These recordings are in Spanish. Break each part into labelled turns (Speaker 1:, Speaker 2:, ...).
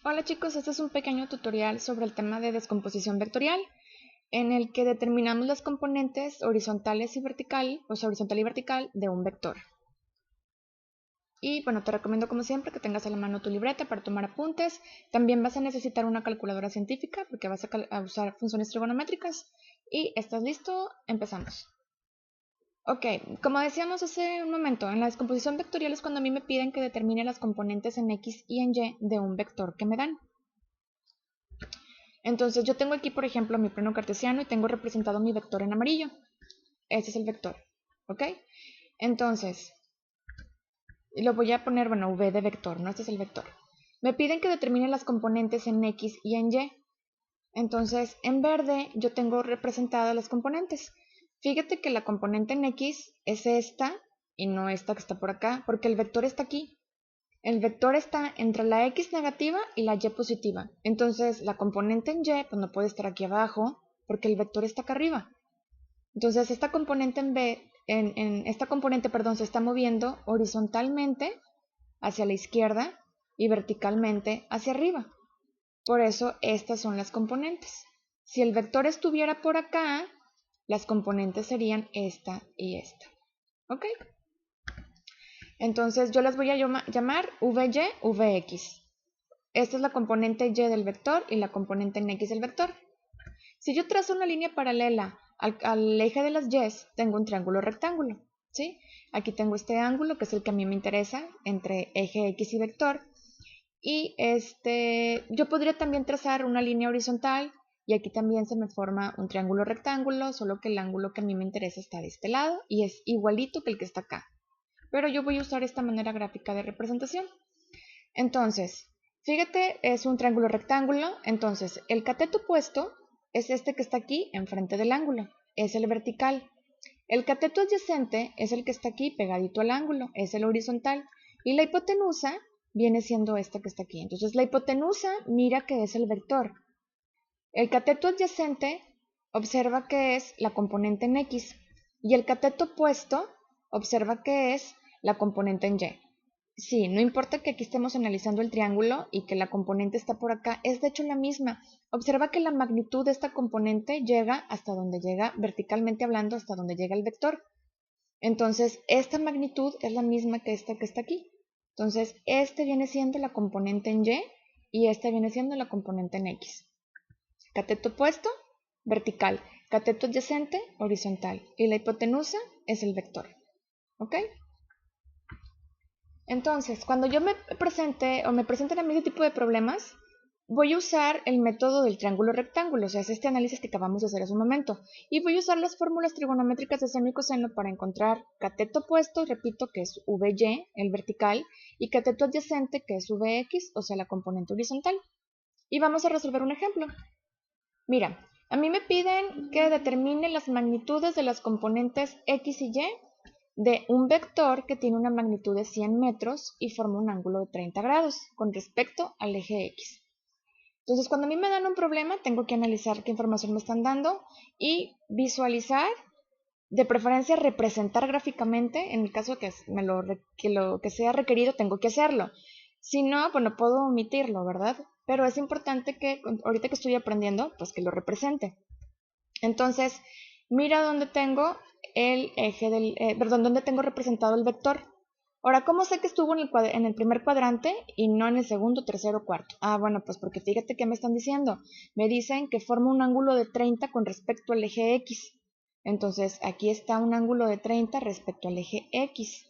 Speaker 1: Hola chicos, este es un pequeño tutorial sobre el tema de descomposición vectorial, en el que determinamos las componentes horizontales y vertical, o sea, horizontal y vertical de un vector. Y bueno, te recomiendo como siempre que tengas a la mano tu libreta para tomar apuntes. También vas a necesitar una calculadora científica porque vas a usar funciones trigonométricas. Y ¿estás listo? Empezamos. Ok, como decíamos hace un momento, en la descomposición vectorial es cuando a mí me piden que determine las componentes en X y en Y de un vector que me dan. Entonces yo tengo aquí, por ejemplo, mi plano cartesiano y tengo representado mi vector en amarillo. Este es el vector, ¿ok? Entonces, lo voy a poner, bueno, v de vector, ¿no? Este es el vector. Me piden que determine las componentes en X y en Y. Entonces, en verde yo tengo representadas las componentes. Fíjate que la componente en X es esta y no esta que está por acá, porque el vector está aquí. El vector está entre la X negativa y la Y positiva. Entonces, la componente en Y pues no puede estar aquí abajo porque el vector está acá arriba. Entonces, esta componente esta componente, perdón, se está moviendo horizontalmente hacia la izquierda y verticalmente hacia arriba. Por eso, estas son las componentes. Si el vector estuviera por acá, las componentes serían esta y esta. ¿Ok? Entonces yo las voy a llamar VY, VX. Esta es la componente Y del vector y la componente en X del vector. Si yo trazo una línea paralela al eje de las Y, tengo un triángulo rectángulo. ¿Sí? Aquí tengo este ángulo, que es el que a mí me interesa, entre eje X y vector. Y yo podría también trazar una línea horizontal, y aquí también se me forma un triángulo rectángulo, solo que el ángulo que a mí me interesa está de este lado, y es igualito que el que está acá. Pero yo voy a usar esta manera gráfica de representación. Entonces, fíjate, es un triángulo rectángulo, entonces el cateto opuesto es este que está aquí enfrente del ángulo, es el vertical. El cateto adyacente es el que está aquí pegadito al ángulo, es el horizontal. Y la hipotenusa viene siendo esta que está aquí. Entonces la hipotenusa mira que es el vector. El cateto adyacente observa que es la componente en X. Y el cateto opuesto observa que es la componente en Y. Sí, no importa que aquí estemos analizando el triángulo y que la componente está por acá, es de hecho la misma. Observa que la magnitud de esta componente llega hasta donde llega, verticalmente hablando, hasta donde llega el vector. Entonces, esta magnitud es la misma que esta que está aquí. Entonces, este viene siendo la componente en Y y esta viene siendo la componente en X. Cateto opuesto, vertical. Cateto adyacente, horizontal. Y la hipotenusa es el vector. ¿Ok? Entonces, cuando yo me presente o me presenten a mí este tipo de problemas, voy a usar el método del triángulo rectángulo, o sea, es este análisis que acabamos de hacer hace un momento. Y voy a usar las fórmulas trigonométricas de seno y coseno para encontrar cateto opuesto, repito, que es VY, el vertical, y cateto adyacente, que es VX, o sea, la componente horizontal. Y vamos a resolver un ejemplo. Mira, a mí me piden que determine las magnitudes de las componentes X y Y de un vector que tiene una magnitud de 100 metros y forma un ángulo de 30 grados con respecto al eje X. Entonces, cuando a mí me dan un problema, tengo que analizar qué información me están dando y visualizar, de preferencia representar gráficamente, en el caso que lo que sea requerido, tengo que hacerlo. Si no, bueno, puedo omitirlo, ¿verdad? Pero es importante que, ahorita que estoy aprendiendo, pues que lo represente. Entonces, mira dónde tengo el eje perdón, dónde tengo representado el vector. Ahora, ¿cómo sé que estuvo en el primer cuadrante y no en el segundo, tercero o cuarto? Ah, bueno, pues porque fíjate qué me están diciendo. Me dicen que forma un ángulo de 30 con respecto al eje X. Entonces, aquí está un ángulo de 30 respecto al eje X.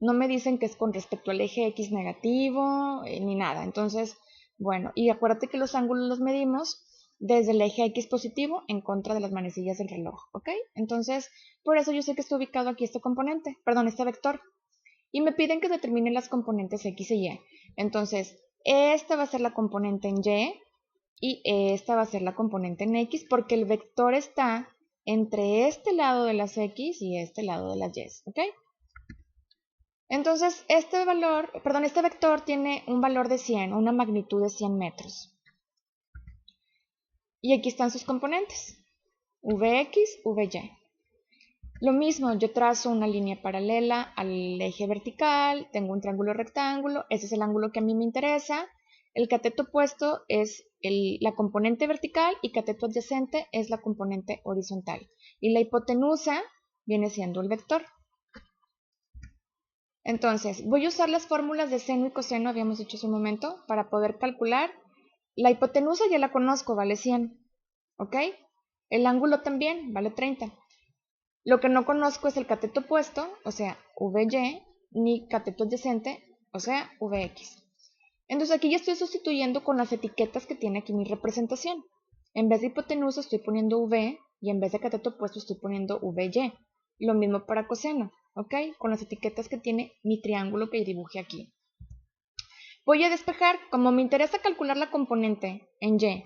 Speaker 1: No me dicen que es con respecto al eje X negativo, ni nada. Entonces, bueno, y acuérdate que los ángulos los medimos desde el eje X positivo en contra de las manecillas del reloj, ¿ok? Entonces, por eso yo sé que está ubicado aquí este componente, perdón, este vector. Y me piden que determine las componentes X y Y. Entonces, esta va a ser la componente en Y esta va a ser la componente en X porque el vector está entre este lado de las X y este lado de las Y, ¿ok? Entonces, este vector tiene un valor de 100, una magnitud de 100 metros. Y aquí están sus componentes, Vx, Vy. Lo mismo, yo trazo una línea paralela al eje vertical, tengo un triángulo rectángulo, ese es el ángulo que a mí me interesa. El cateto opuesto es la componente vertical y cateto adyacente es la componente horizontal. Y la hipotenusa viene siendo el vector. Entonces, voy a usar las fórmulas de seno y coseno, habíamos dicho hace un momento, para poder calcular. La hipotenusa ya la conozco, vale 100, ¿ok? El ángulo también, vale 30. Lo que no conozco es el cateto opuesto, o sea, VY, ni cateto adyacente, o sea, VX. Entonces aquí ya estoy sustituyendo con las etiquetas que tiene aquí mi representación. En vez de hipotenusa estoy poniendo V y en vez de cateto opuesto estoy poniendo VY. Lo mismo para coseno, ¿ok? Con las etiquetas que tiene mi triángulo que dibujé aquí. Voy a despejar, como me interesa calcular la componente en Y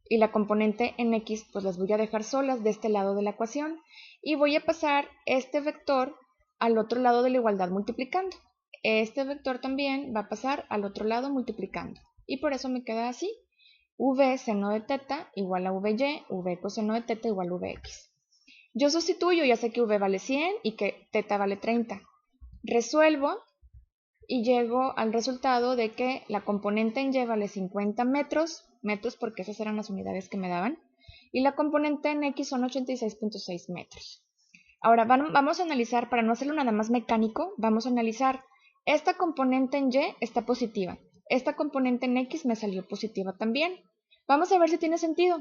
Speaker 1: y la componente en X, pues las voy a dejar solas de este lado de la ecuación y voy a pasar este vector al otro lado de la igualdad multiplicando. Este vector también va a pasar al otro lado multiplicando y por eso me queda así: V seno de teta igual a VY, V coseno de teta igual a VX. Yo sustituyo, ya sé que V vale 100 y que teta vale 30. Resuelvo y llego al resultado de que la componente en Y vale 50 metros porque esas eran las unidades que me daban, y la componente en X son 86.6 metros. Ahora vamos a analizar, para no hacerlo nada más mecánico, vamos a analizar, esta componente en Y está positiva, esta componente en X me salió positiva también. Vamos a ver si tiene sentido.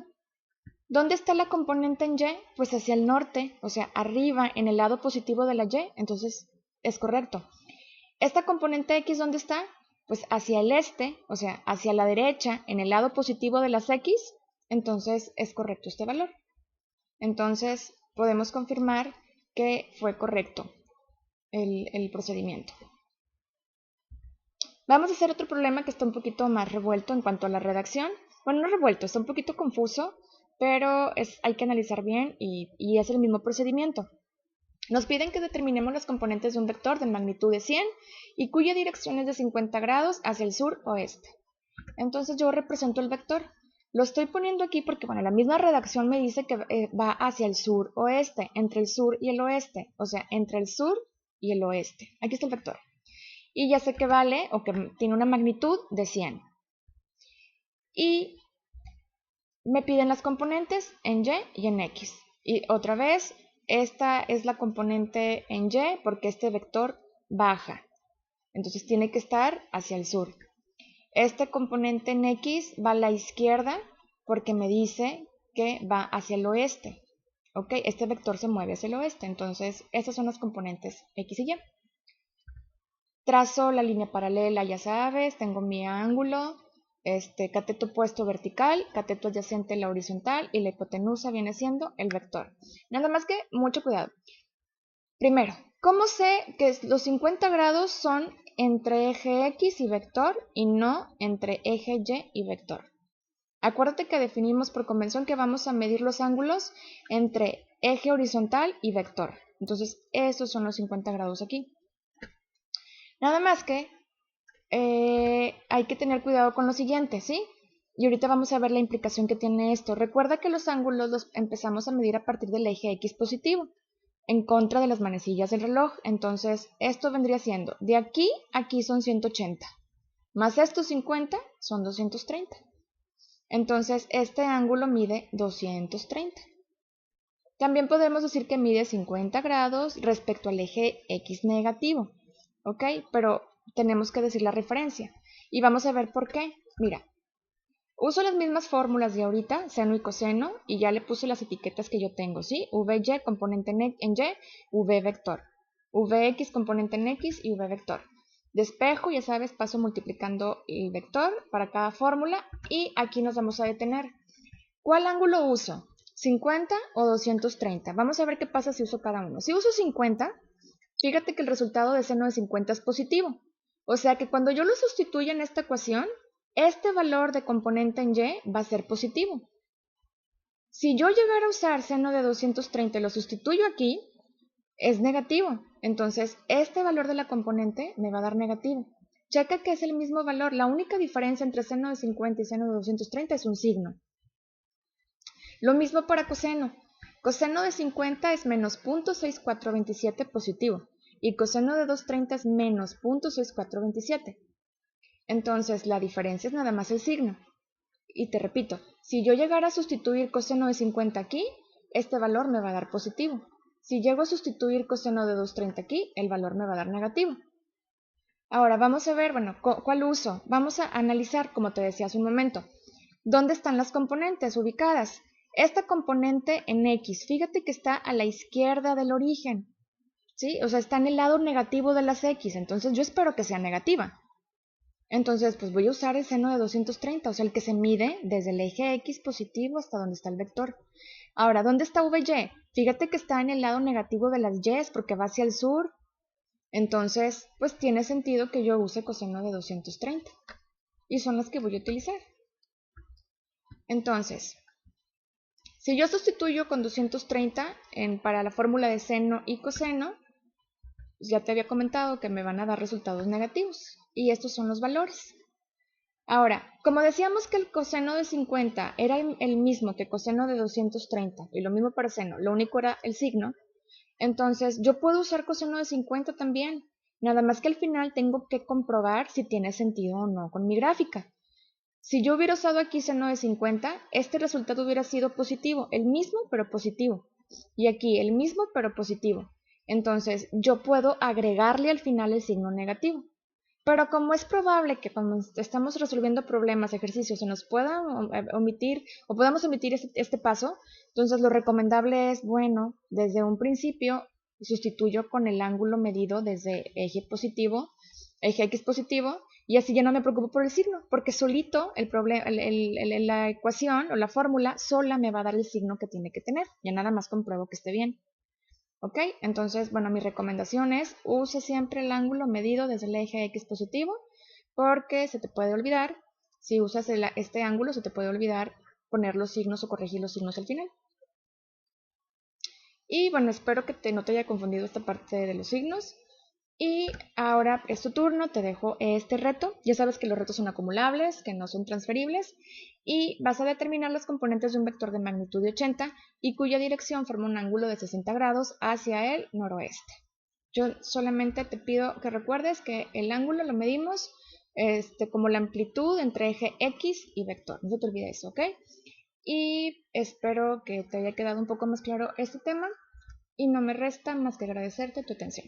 Speaker 1: ¿Dónde está la componente en Y? Pues hacia el norte, o sea, arriba, en el lado positivo de la Y, entonces es correcto. ¿Esta componente X dónde está? Pues hacia el este, o sea, hacia la derecha, en el lado positivo de las X, entonces es correcto este valor. Entonces podemos confirmar que fue correcto el procedimiento. Vamos a hacer otro problema que está un poquito más revuelto en cuanto a la redacción. Bueno, no revuelto, está un poquito confuso, pero hay que analizar bien y es el mismo procedimiento. Nos piden que determinemos las componentes de un vector de magnitud de 100 y cuya dirección es de 50 grados hacia el sur-oeste. Entonces yo represento el vector. Lo estoy poniendo aquí porque, bueno, la misma redacción me dice que va hacia el sur-oeste, entre el sur y el oeste, o sea, entre el sur y el oeste. Aquí está el vector. Y ya sé que vale, o que tiene una magnitud de 100. Y me piden las componentes en Y y en X. Y otra vez, esta es la componente en Y porque este vector baja. Entonces tiene que estar hacia el sur. Este componente en X va a la izquierda porque me dice que va hacia el oeste. ¿Ok? Este vector se mueve hacia el oeste. Entonces, estas son las componentes X y Y. Trazo la línea paralela, ya sabes, tengo mi ángulo, cateto opuesto vertical, cateto adyacente la horizontal y la hipotenusa viene siendo el vector. Nada más que mucho cuidado. Primero, ¿cómo sé que los 50 grados son entre eje X y vector y no entre eje Y y vector? Acuérdate que definimos por convención que vamos a medir los ángulos entre eje horizontal y vector. Entonces, esos son los 50 grados aquí. Nada más que hay que tener cuidado con lo siguiente, ¿sí? Y ahorita vamos a ver la implicación que tiene esto. Recuerda que los ángulos los empezamos a medir a partir del eje X positivo, en contra de las manecillas del reloj. Entonces, esto vendría siendo, de aquí a aquí son 180, más estos 50 son 230. Entonces, este ángulo mide 230. También podemos decir que mide 50 grados respecto al eje X negativo, ¿ok? Pero tenemos que decir la referencia. Y vamos a ver por qué. Mira, uso las mismas fórmulas de ahorita, seno y coseno, y ya le puse las etiquetas que yo tengo, ¿sí? VY componente en Y, V vector. VX componente en X y V vector. Despejo, ya sabes, paso multiplicando el vector para cada fórmula y aquí nos vamos a detener. ¿Cuál ángulo uso? ¿50 o 230? Vamos a ver qué pasa si uso cada uno. Si uso 50, fíjate que el resultado de seno de 50 es positivo. O sea que cuando yo lo sustituyo en esta ecuación, este valor de componente en Y va a ser positivo. Si yo llegara a usar seno de 230 y lo sustituyo aquí, es negativo. Entonces, este valor de la componente me va a dar negativo. Checa que es el mismo valor. La única diferencia entre seno de 50 y seno de 230 es un signo. Lo mismo para coseno. Coseno de 50 es menos 0.6427 positivo y coseno de 230 es menos 0.6427. Entonces la diferencia es nada más el signo. Y te repito, si yo llegara a sustituir coseno de 50 aquí, este valor me va a dar positivo. Si llego a sustituir coseno de 230 aquí, el valor me va a dar negativo. Ahora vamos a ver, bueno, ¿cuál uso? Vamos a analizar, como te decía hace un momento, ¿dónde están las componentes ubicadas? Esta componente en X, fíjate que está a la izquierda del origen, ¿sí? O sea, está en el lado negativo de las X, entonces yo espero que sea negativa. Entonces, pues voy a usar el seno de 230, o sea, el que se mide desde el eje X positivo hasta donde está el vector. Ahora, ¿dónde está VY? Fíjate que está en el lado negativo de las Y porque va hacia el sur. Entonces, pues tiene sentido que yo use coseno de 230. Y son las que voy a utilizar. Entonces, si yo sustituyo con 230 para la fórmula de seno y coseno, pues ya te había comentado que me van a dar resultados negativos. Y estos son los valores. Ahora, como decíamos que el coseno de 50 era el mismo que coseno de 230, y lo mismo para seno, lo único era el signo, entonces yo puedo usar coseno de 50 también, nada más que al final tengo que comprobar si tiene sentido o no con mi gráfica. Si yo hubiera usado aquí seno de 50, este resultado hubiera sido positivo, el mismo pero positivo, y aquí el mismo pero positivo. Entonces yo puedo agregarle al final el signo negativo. Pero como es probable que cuando estamos resolviendo problemas, ejercicios, se nos pueda omitir o podamos omitir este paso, entonces lo recomendable es, bueno, desde un principio sustituyo con el ángulo medido desde eje positivo, eje X positivo, y así ya no me preocupo por el signo, porque solito la ecuación o la fórmula sola me va a dar el signo que tiene que tener. Ya nada más compruebo que esté bien. ¿Ok? Entonces, bueno, mi recomendación es use siempre el ángulo medido desde el eje X positivo porque se te puede olvidar, si usas este ángulo, se te puede olvidar poner los signos o corregir los signos al final. Y bueno, espero que no te haya confundido esta parte de los signos. Y ahora es tu turno, te dejo este reto. Ya sabes que los retos son acumulables, que no son transferibles. Y vas a determinar los componentes de un vector de magnitud de 80 y cuya dirección forma un ángulo de 60 grados hacia el noroeste. Yo solamente te pido que recuerdes que el ángulo lo medimos como la amplitud entre eje X y vector. No te olvides eso, ¿ok? Y espero que te haya quedado un poco más claro este tema y no me resta más que agradecerte tu atención.